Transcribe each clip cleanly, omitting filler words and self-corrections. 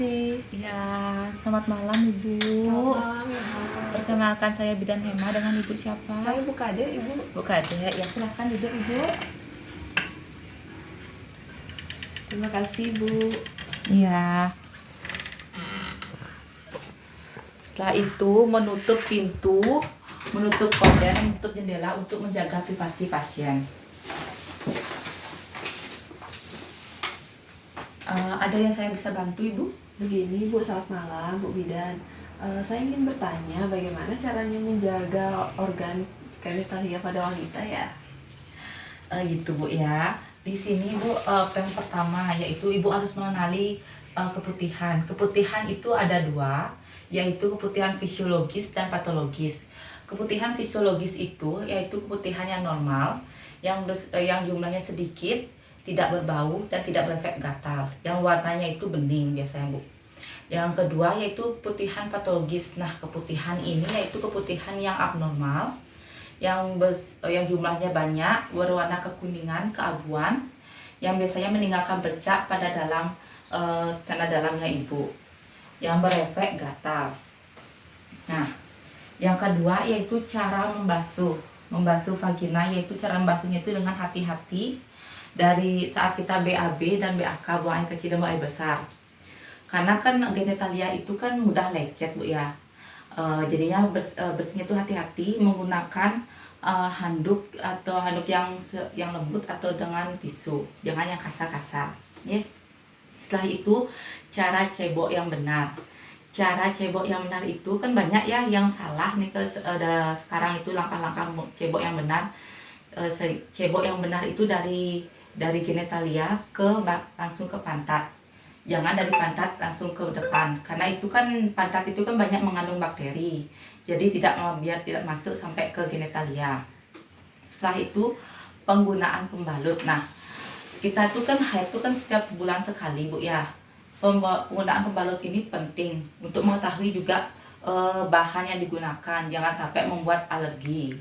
Sisi. Ya, selamat malam Ibu. Selamat malam Ibu. Perkenalkan saya Bidan Hema, dengan Ibu siapa? Saya Bu Kade Ibu. Bu Kade, ya silahkan duduk Ibu. Terima kasih Bu. Iya. Setelah itu menutup pintu, menutup gorden, menutup jendela untuk menjaga privasi pasien. Ada yang saya bisa bantu Ibu? Begini Bu, selamat malam Bu Bidan. Saya ingin bertanya bagaimana caranya menjaga organ genitalia pada wanita ya? Gitu Bu ya. Di sini Bu, yang pertama yaitu Ibu harus mengenali keputihan. Keputihan itu ada dua, yaitu keputihan fisiologis dan patologis. Keputihan fisiologis itu yaitu keputihan yang normal, yang jumlahnya sedikit, tidak berbau dan tidak berefek gatal, yang warnanya itu bening biasanya Bu. Yang kedua yaitu keputihan patologis. Nah, keputihan ini yaitu keputihan yang abnormal, yang jumlahnya banyak, berwarna kekuningan, keabuan, yang biasanya meninggalkan bercak pada dalam tanah dalamnya Ibu, yang berefek gatal. Nah, yang kedua yaitu cara membasuh vagina, yaitu cara membasuhnya itu dengan hati-hati dari saat kita BAB dan BAK, buang air kecil dan buang air besar. Karena kan genitalia itu kan mudah lecet Bu ya. Jadinya bersihnya itu hati-hati menggunakan handuk atau handuk yang lembut atau dengan tisu, jangan yang kasar-kasar ya. Setelah itu cara cebok yang benar. Cara cebok yang benar itu kan banyak ya yang salah nih sekarang itu langkah-langkah cebok yang benar. Cebok yang benar itu dari genitalia langsung ke pantat. Jangan dari pantat langsung ke depan, karena itu kan pantat itu kan banyak mengandung bakteri. Jadi biar tidak masuk sampai ke genitalia. Setelah itu penggunaan pembalut. Nah, kita itu kan haid itu kan setiap sebulan sekali Bu ya. Penggunaan pembalut ini penting untuk mengetahui juga bahan yang digunakan, jangan sampai membuat alergi.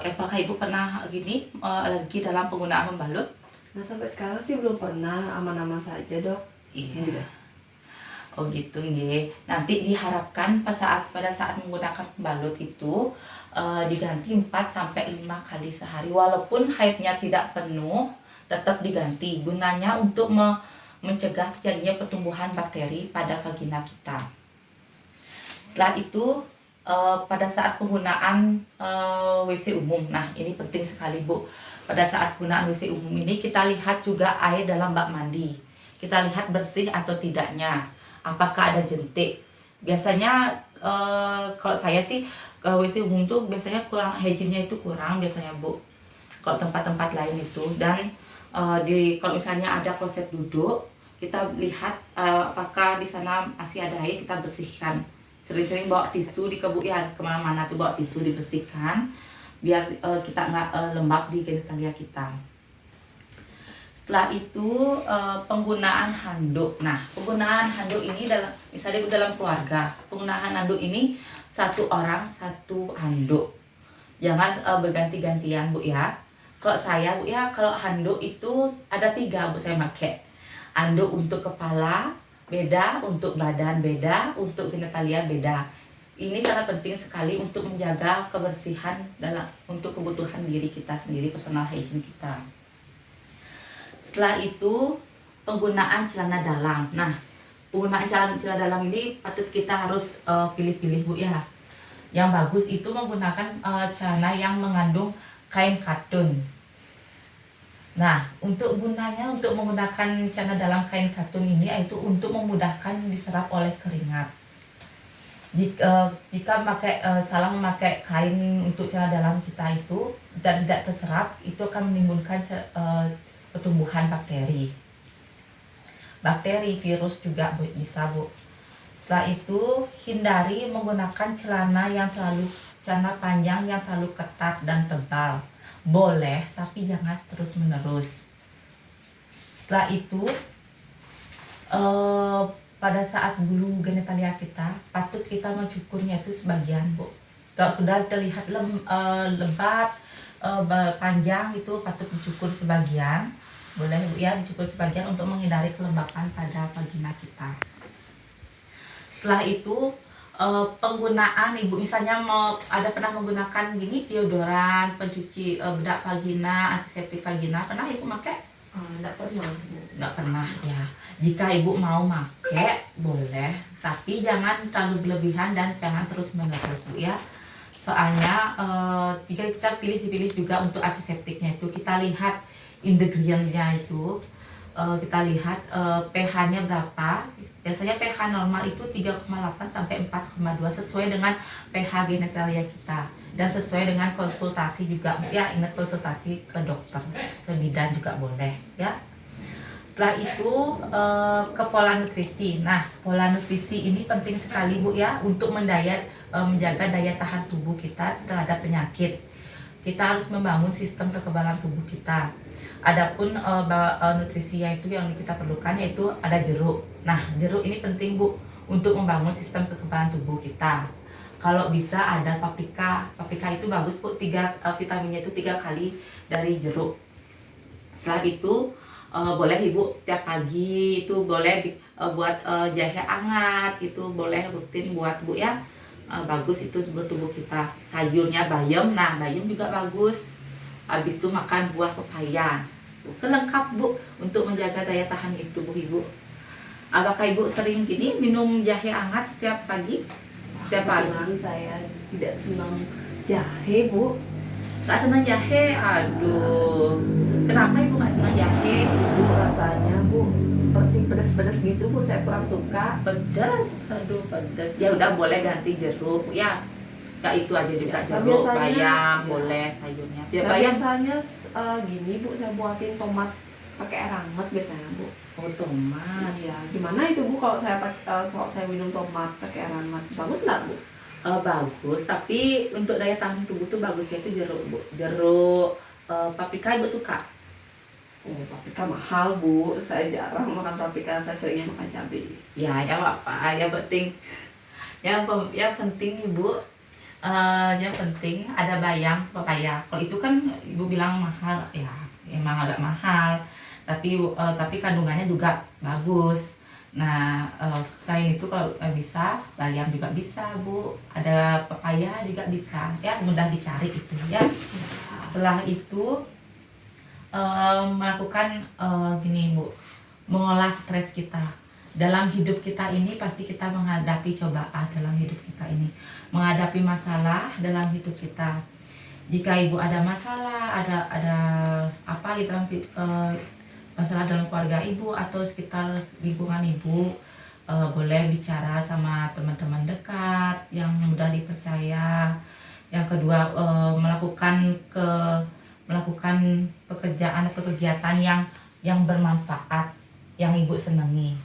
Apakah Ibu pernah alergi dalam penggunaan pembalut? Nah, sampai sekarang sih belum pernah, aman-aman saja Dok. Iya. Oh gitu nggih. Nanti diharapkan pada saat menggunakan pembalut itu diganti 4 sampai 5 kali sehari. Walaupun haidnya tidak penuh, tetap diganti. Gunanya untuk mencegah terjadinya pertumbuhan bakteri pada vagina kita. Setelah itu pada saat penggunaan WC umum. Nah, ini penting sekali Bu. Pada saat penggunaan WC umum ini kita lihat juga air dalam bak mandi. Kita lihat bersih atau tidaknya. Apakah ada jentik. Biasanya kalau saya sih ke WC umum tuh biasanya kurang, hygiene-nya itu kurang biasanya Bu. Kalau tempat-tempat lain itu. Dan kalau misalnya ada kloset duduk, kita lihat apakah di sana masih ada air, kita bersihkan. Sering-sering bawa tisu kemana-mana tuh bawa tisu dibersihkan biar kita nggak lembab di genitalia kita. Setelah itu penggunaan handuk. Nah, penggunaan handuk ini misalnya dalam keluarga, penggunaan handuk ini satu orang satu handuk, jangan berganti-gantian Bu ya. Kalau saya Bu ya, kalau handuk itu ada 3 Bu saya pakai. Handuk untuk kepala beda, untuk badan beda, untuk genitalia beda. Ini sangat penting sekali untuk menjaga kebersihan untuk kebutuhan diri kita sendiri, personal hygiene kita. Setelah itu penggunaan celana dalam. Nah, penggunaan celana dalam ini patut kita harus pilih-pilih Bu ya. Yang bagus itu menggunakan celana yang mengandung kain katun. Nah, untuk menggunakan celana dalam kain katun ini yaitu untuk memudahkan diserap oleh keringat. Jika salah memakai kain untuk celana dalam kita itu dan tidak terserap, itu akan menimbulkan pertumbuhan bakteri, virus juga bisa Bu. Setelah itu hindari menggunakan celana panjang yang terlalu ketat dan tebal. Boleh, tapi jangan terus menerus. Setelah itu pada saat bulu genitalia kita patut kita mencukurnya itu sebagian Bu. Kalau sudah terlihat lebat panjang itu patut dicukur sebagian. Boleh Bu ya, dicukur sebagian untuk menghindari kelembapan pada vagina kita. Setelah itu penggunaan Ibu misalnya pernah menggunakan gini deodoran, pencuci bedak vagina, antiseptik vagina, pernah Ibu pakai? Enggak pernah, Bu. Nggak pernah ya. Jika Ibu mau pakai boleh, tapi jangan terlalu berlebihan dan jangan terus menerus Bu ya. Soalnya jika kita pilih juga untuk antiseptiknya itu kita lihat ingredientnya itu, kita lihat pH-nya berapa. Biasanya pH normal itu 3,8 sampai 4,2 sesuai dengan pH genitalia kita dan sesuai dengan konsultasi juga ya. Ingat konsultasi ke dokter, ke bidan juga boleh ya. Setelah itu ke pola nutrisi. Nah, pola nutrisi ini penting sekali Bu ya untuk menjaga daya tahan tubuh kita terhadap penyakit. Kita harus membangun sistem kekebalan tubuh kita. Adapun nutrisi itu yang kita perlukan yaitu ada jeruk. Nah, jeruk ini penting Bu untuk membangun sistem kekebalan tubuh kita. Kalau bisa ada paprika. Paprika itu bagus Bu, vitaminnya itu 3 kali dari jeruk. Setelah itu boleh Ibu setiap pagi itu boleh buat jahe hangat, itu boleh rutin buat Bu ya. Bagus itu buat tubuh kita. Sayurnya bayam, nah bayam juga bagus. Habis itu makan buah pepaya. Itu lengkap Bu untuk menjaga daya tahan tubuh Ibu. Apakah Ibu sering gini minum jahe hangat setiap pagi? Setiap pagi. Kebetulan saya tidak senang jahe, Bu. Tak senang jahe? Aduh. Kenapa Ibu nggak senang jahe? Bu, rasanya Bu seperti pedas-pedas gitu Bu, saya kurang suka. Pedas, aduh pedas. Ya udah boleh ganti jeruk ya. Ya itu aja juga Ya, jeruk, biasanya, bayam, ya. boleh sayurnya. Ya Saya bayam. biasanya gini Bu, saya buatin tomat pakai air hangat biasanya Bu. Oh tomat. Iya, gimana itu Bu kalau saya minum tomat pakai air hangat? Bagus nggak Bu? Bagus, tapi untuk daya tahan tubuh tuh bagusnya itu jeruk Bu. Jeruk, paprika Ibu suka? Oh, paprika mahal Bu. Saya jarang makan paprika, saya seringnya makan cabai. Ya, ya apa? Yang penting, yang penting Ibu, yang penting ada bayam, pepaya. Kalau itu kan Ibu bilang mahal, ya emang agak mahal. Tapi kandungannya juga bagus. Nah, selain itu kalau bisa bayam juga bisa Bu. Ada pepaya juga bisa. Ya mudah dicari itu ya. Setelah itu melakukan gini Bu, mengolah stres kita. Dalam hidup kita ini pasti kita menghadapi cobaan dalam hidup kita ini, menghadapi masalah dalam hidup kita. Jika Ibu ada masalah, ada apa gitu masalah dalam keluarga Ibu atau sekitar lingkungan Ibu, boleh bicara sama teman-teman dekat yang mudah dipercaya. Yang kedua, melakukan pekerjaan atau kegiatan yang bermanfaat, yang Ibu senangi,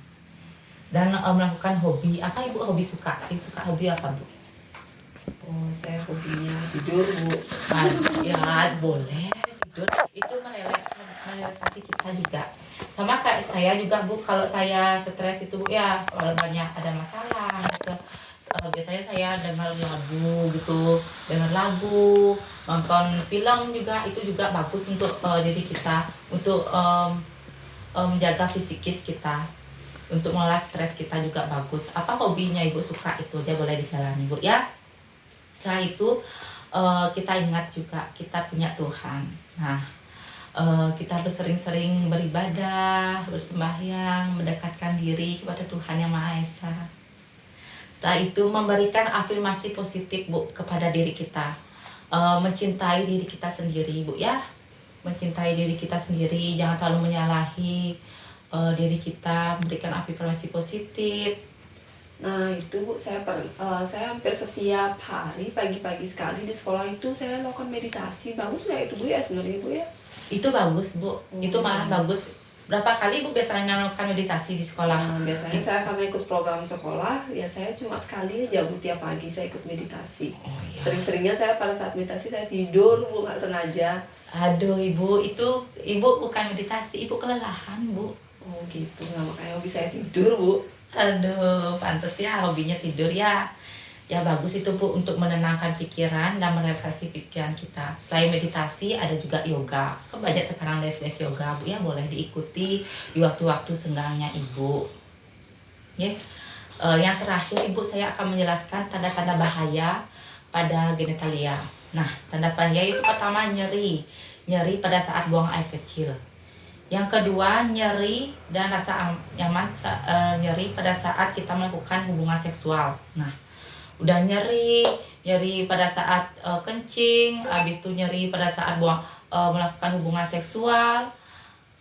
dan melakukan hobi. Apa Ibu hobi suka? Suka hobi apa Bu? Oh, saya hobinya tidur Bu. Ya boleh tidur, itu merelaksasi kita juga. Sama kayak saya juga Bu, kalau saya stres itu Bu ya, kalau banyak ada masalah gitu, biasanya saya dengar lagu, nonton film juga, itu juga bagus untuk diri kita, untuk menjaga fisikis kita, untuk mengolah stres kita juga bagus. Apa hobinya Ibu suka itu dia boleh dijalani Bu ya. Setelah itu kita ingat juga kita punya Tuhan. Nah, kita harus sering-sering beribadah, bersembahyang, mendekatkan diri kepada Tuhan Yang Maha Esa. Setelah itu memberikan afirmasi positif Bu kepada diri kita, mencintai diri kita sendiri Bu ya, mencintai diri kita sendiri, jangan terlalu menyalahi diri kita, memberikan afirmasi positif. Nah itu Bu, saya hampir setiap hari pagi-pagi sekali di sekolah itu saya lakukan meditasi. Bagus nggak itu Bu ya sebenarnya Bu ya? Itu bagus Bu, itu malah bagus. Berapa kali Bu biasanya melakukan meditasi di sekolah? Biasanya saya karena ikut program sekolah, ya saya cuma sekali aja Bu tiap pagi saya ikut meditasi. Oh, iya. Sering-seringnya saya pada saat meditasi saya tidur Bu, nggak sengaja. Aduh Ibu, itu Ibu bukan meditasi, Ibu kelelahan Bu. Oh gitu, nggak makanya hobi saya tidur Bu. Aduh, pantas ya hobinya tidur ya. Ya bagus itu Bu untuk menenangkan pikiran dan merelaksasi pikiran kita. Selain meditasi ada juga yoga. Kan banyak sekarang les-les yoga Bu ya, boleh diikuti di waktu-waktu senggangnya Ibu. Ya. Yang terakhir Ibu saya akan menjelaskan tanda-tanda bahaya pada genitalia. Nah, tanda bahaya itu pertama nyeri. Nyeri pada saat buang air kecil. Yang kedua nyeri dan rasa nyaman nyeri pada saat kita melakukan hubungan seksual. Nah, udah nyeri pada saat kencing, habis itu nyeri pada saat melakukan hubungan seksual.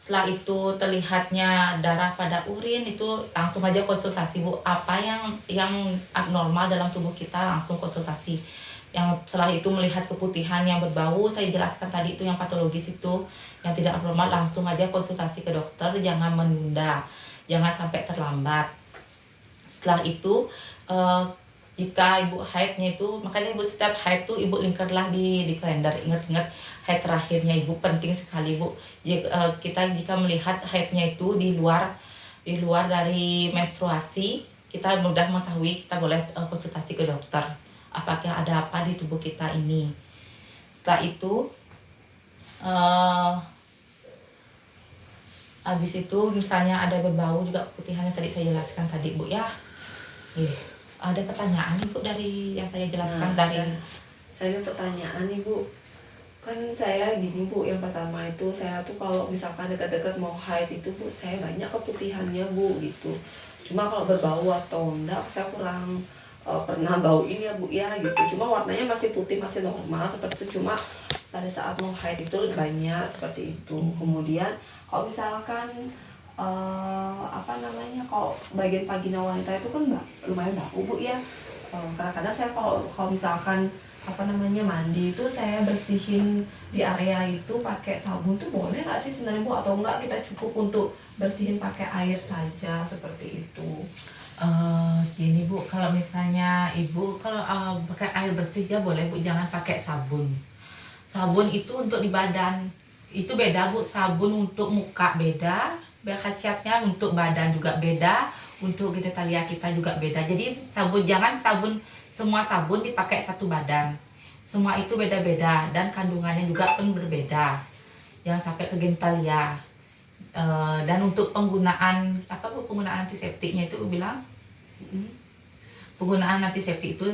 Setelah itu terlihatnya darah pada urin, itu langsung aja konsultasi Bu. Apa yang abnormal dalam tubuh kita, langsung konsultasi. Yang setelah itu melihat keputihan yang berbau, saya jelaskan tadi itu yang patologis itu, yang tidak abnormal, langsung aja konsultasi ke dokter, jangan menunda, jangan sampai terlambat. Setelah itu jika Ibu haidnya itu, makanya Ibu setiap haid tuh Ibu lingkarlah di kalender, ingat-ingat haid terakhirnya Ibu, penting sekali Bu. Kita jika melihat haidnya itu di luar dari menstruasi, kita mudah mengetahui, kita boleh konsultasi ke dokter apakah ada apa di tubuh kita ini. Setelah itu habis itu misalnya ada berbau juga keputihannya, tadi saya jelaskan tadi Bu ya. Ada pertanyaan Ibu dari yang saya jelaskan dari saya ada pertanyaan Ibu. Kan saya gini Bu, yang pertama itu saya tuh kalau misalkan dekat-dekat mau haid itu Bu, saya banyak keputihannya Bu gitu. Cuma kalau berbau atau enggak saya kurang pernah bauin ya Bu ya gitu. Cuma warnanya masih putih, masih normal seperti itu. Cuma pada saat mau haid itu banyak seperti itu. Kemudian kalau misalkan kalau bagian vagina wanita itu kan lumayan bau Bu ya. Kadang-kadang saya kalau misalkan mandi itu saya bersihin di area itu pakai sabun tuh boleh nggak sih sebenarnya Bu, atau enggak kita cukup untuk bersihin pakai air saja seperti itu? Gini Bu, kalau misalnya Ibu kalau pakai air bersih ya boleh Bu, jangan pakai sabun. Sabun itu untuk di badan itu beda Bu, sabun untuk muka beda, khasiatnya untuk badan juga beda, untuk genitalia kita juga beda. Jadi jangan semua sabun dipakai satu badan. Semua itu beda-beda dan kandungannya juga pun berbeda. Jangan sampai ke genitalia. Dan untuk penggunaan penggunaan antiseptiknya itu bilang penggunaan antiseptik itu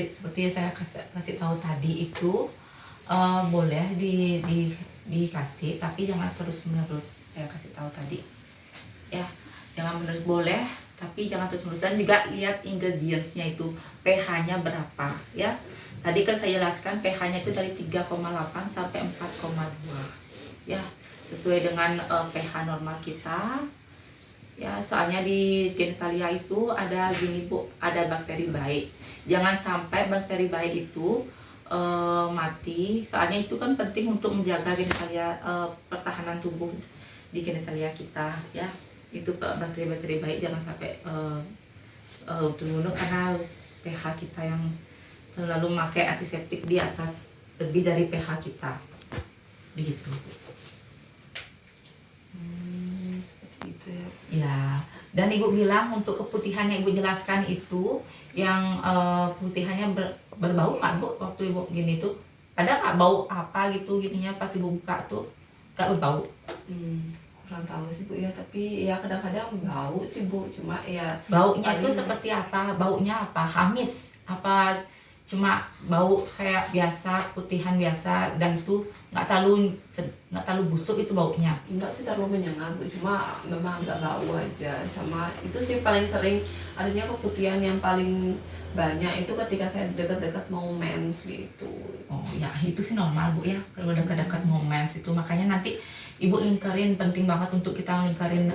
seperti saya kasih tahu tadi itu boleh dikasih, tapi jangan terus-menerus. Saya kasih tahu tadi ya, jangan menerus, boleh tapi jangan terus-menerus. Dan juga lihat ingredientsnya itu, pH-nya berapa ya. Tadi kan saya jelaskan pH-nya itu dari 3,8 sampai 4,2 ya, sesuai dengan pH normal kita ya. Soalnya di genitalia itu ada gini Bu, ada bakteri baik. Jangan sampai bakteri baik itu mati. Soalnya itu kan penting untuk menjaga genitalia, pertahanan tubuh di genitalia kita ya. Itu bakteri-bakteri baik jangan sampai terbunuh karena pH kita yang selalu memakai antiseptik di atas lebih dari pH kita begitu. Seperti itu ya. Ya, dan Ibu bilang untuk keputihan yang Ibu jelaskan itu yang putihannya berbau nggak Bu waktu Ibu gini tuh? Ada nggak bau apa gitu gininya pas Ibu buka tuh? Nggak berbau? Kurang tahu sih Bu ya, tapi ya kadang-kadang bau sih Bu, cuma ya baunya itu seperti apa? Baunya apa? Amis? Apa cuma bau kayak biasa, putihan biasa, dan itu nggak terlalu busuk itu baunya? Enggak sih terlalu menyengat Bu, cuma memang agak bau aja. Sama itu sih paling sering adanya keputihan yang paling banyak itu ketika saya dekat-dekat mau mens gitu. Oh ya, itu sih normal Bu ya, kalau dekat-dekat mau mens itu. Makanya nanti Ibu lingkarin, penting banget untuk kita lingkarin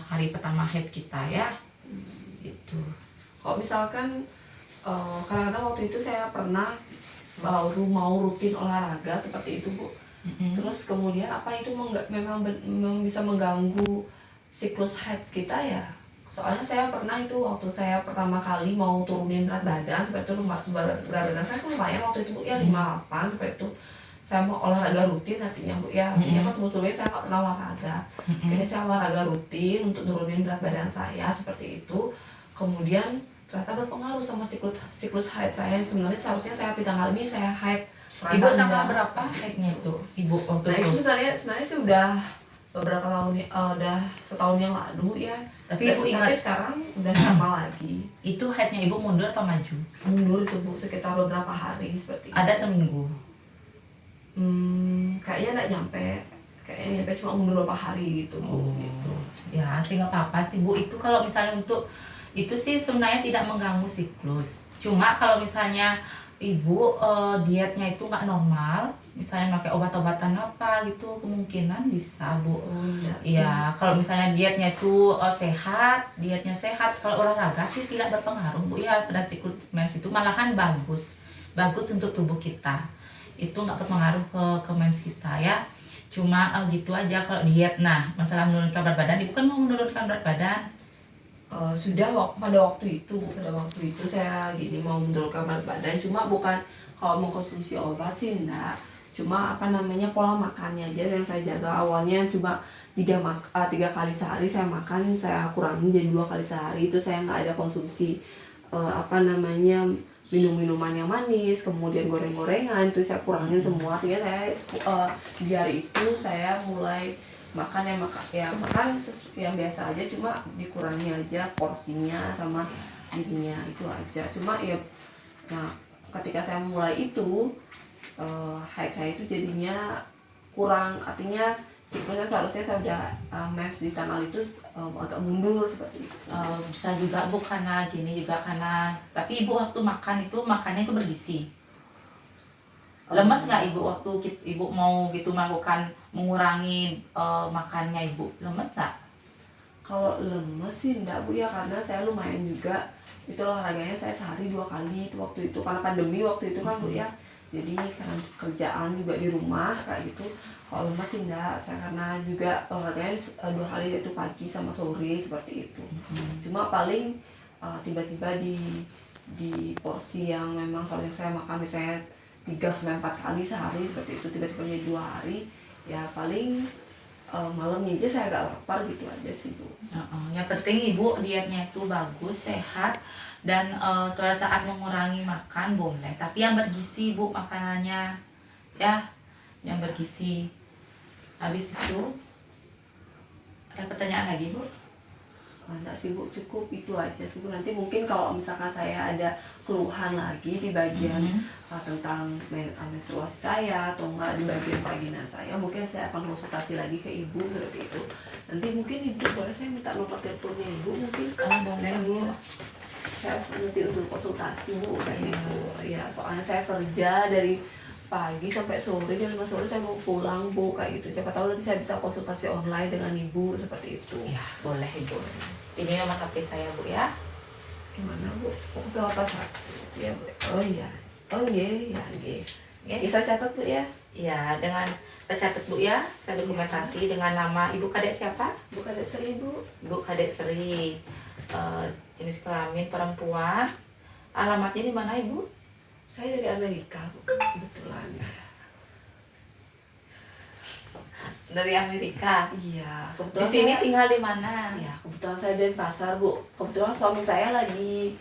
hari pertama haid kita ya. Itu. Kalau misalkan kadang-kadang waktu itu saya pernah baru mau rutin olahraga seperti itu Bu. Terus kemudian memang bisa mengganggu siklus haid kita ya. Soalnya saya pernah itu waktu saya pertama kali mau turunin berat badan seperti itu, berat badan saya lumayan waktu itu Bu ya, 58 seperti itu. Saya mau olahraga rutin artinya Bu ya, artinya pas sebelumnya saya nggak pernah olahraga. Ini saya olahraga rutin untuk nurunin berat badan saya seperti itu. Kemudian ternyata berpengaruh sama siklus haid saya. Sebenarnya seharusnya saya di tanggal ini saya haid. Ibu tanggal berapa haidnya itu? Ibu waktu Nah itu. itu sebenarnya sih udah beberapa tahun, udah setahun yang lalu ya. Tapi ibu ingat sekarang udah normal lagi. itu haidnya ibu mundur apa maju? Mundur tuh Bu, sekitar beberapa hari seperti itu. Ada seminggu. Kayaknya nggak nyampe. Kayaknya nyampe cuma mundur beberapa hari gitu Bu. Gitu. Ya sih nggak apa-apa sih Bu. Itu kalau misalnya untuk itu sih sebenarnya tidak mengganggu siklus. Cuma kalau misalnya ibu dietnya itu nggak normal, misalnya pakai obat-obatan apa gitu, kemungkinan bisa Bu. Oh iya sih. Ya kalau misalnya dietnya itu dietnya sehat, kalau olahraga sih tidak berpengaruh Bu ya pada siklus mens itu, malahan bagus untuk tubuh kita. Itu nggak berpengaruh ke mens kita ya. Cuma gitu aja kalau diet. Nah masalah menurunkan berat badan, ibu kan mau menurunkan berat badan. Sudah pada waktu itu saya gini mau menurunkan berat badan, cuma bukan kalau mau konsumsi obat sih enggak, cuma pola makannya aja yang saya jaga. Awalnya cuma 3 kali sehari saya makan, saya kurangi jadi 2 kali sehari. Itu saya nggak ada konsumsi minum-minuman yang manis, kemudian goreng-gorengan, itu saya kurangin semua. Artinya saya di hari itu saya mulai makan yang biasa aja, cuma dikurangi aja porsinya sama ininya, itu aja. Cuma ya, nah ketika saya mulai itu haid saya itu jadinya kurang, artinya siklusnya seharusnya saya udah mens di tanggal itu agak mundur seperti itu. Bisa juga Bu karena gini juga karena, tapi ibu waktu makan itu makannya itu bergizi. Lemes nggak ibu waktu ibu mau gitu melakukan mengurangi makannya ibu, lemes nggak? Kalau lemes sih enggak Bu ya, karena saya lumayan juga itu olahraganya, saya sehari 2 kali itu waktu itu, karena pandemi waktu itu kan Bu ya, jadi karena kerjaan juga di rumah kayak gitu. Kalau lemes sih enggak, saya karena juga olahraganya 2 kali, yaitu pagi sama sore seperti itu. Cuma paling tiba-tiba di porsi yang memang kalau saya makan misalnya 3-4 kali sehari seperti itu, tiba-tiba jadi 2 hari ya, paling malamnya aja saya agak lapar gitu aja sih Bu. Yang penting ibu dietnya itu bagus, sehat, dan pada saat mengurangi makan boleh, tapi yang bergizi Bu makanannya ya, yang bergizi. Habis itu ada pertanyaan lagi Bu? Enggak sih Bu, cukup itu aja sih Bu. Nanti mungkin kalau misalkan saya ada keluhan lagi di bagian tentang menstruasi saya, atau enggak di bagian vaginan saya, mungkin saya akan konsultasi lagi ke ibu seperti itu. Nanti mungkin ibu boleh saya minta nomor teleponnya ibu mungkin? Boleh Bu. Saya nanti untuk konsultasi Bu kayak gitu. Ya soalnya saya kerja dari pagi sampai sore, jam 5 sore saya mau pulang Bu kayak gitu. Siapa tahu nanti saya bisa konsultasi online dengan ibu seperti itu. Ya boleh ibu. Ini nomor HP saya Bu ya. Gimana Bu? Soal apa Sa? Ya Bu. Oh iya. Oh iya, ya nggih. Bisa catat Bu ya? Ya, dengan tercatat Bu ya. Saya dokumentasi dengan nama Ibu Kadek siapa? Bu Kadek Sri Bu. Ibu Kadek Sri. Jenis kelamin perempuan. Alamatnya di mana Ibu? Saya dari Amerika Bu, kebetulan. Dari Amerika. Iya. Di sini tinggal di mana? Ya, kebetulan saya dari pasar Bu. Kebetulan suami saya lagi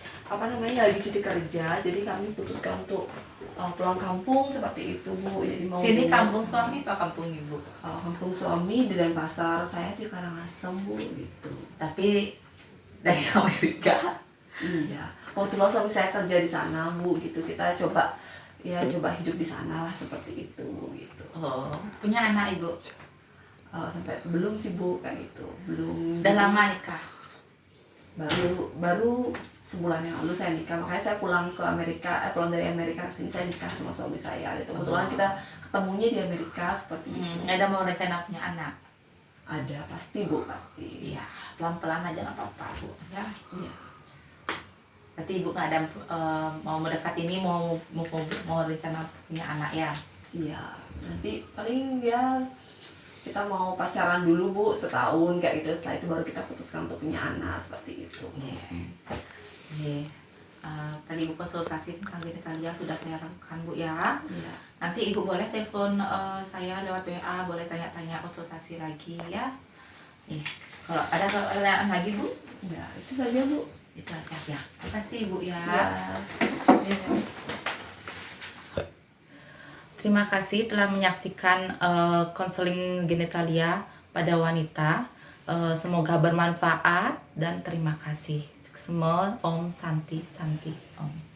cuti kerja, jadi kami putuskan untuk pulang kampung seperti itu Bu. Jadi mau sini kampung suami apa kampung Ibu? Kampung suami di Denpasar, saya di Karangasem Bu gitu. Tapi dari Amerika. Iya. Kebetulan suami saya kerja di sana Bu gitu. Kita coba hidup di sana lah seperti itu gitu. Oh, punya anak Ibu? Sampai belum sih Bu kayak gitu. Belum. Udah lama nikah? Baru sebulan yang lalu saya nikah. Makanya saya pulang dari Amerika ke sini, saya nikah sama suami saya gitu. Kebetulan kita ketemunya di Amerika seperti itu. Ada mau rencana punya anak? Ada pasti Bu, pasti. Iya, pelan-pelan aja nggak apa-apa Bu ya. Iya. Berarti Ibu nggak ada mau mendekat ini mau rencana punya anak ya? Iya, nanti paling ya kita mau pacaran dulu Bu setahun kayak gitu, setelah itu baru kita putuskan untuk punya anak seperti itu. Tadi Ibu konsultasi tentang genital sudah saya rekam Bu ya. Iya. Nanti Ibu boleh telepon saya lewat WA, boleh tanya-tanya konsultasi lagi ya. Kalau ada pertanyaan lagi Bu? Ya itu saja Bu. Itu aja ya. Terima kasih Ibu ya. Ya. Terima kasih telah menyaksikan konseling genitalia pada wanita. Semoga bermanfaat dan terima kasih. Semua Om Santi Santi Om.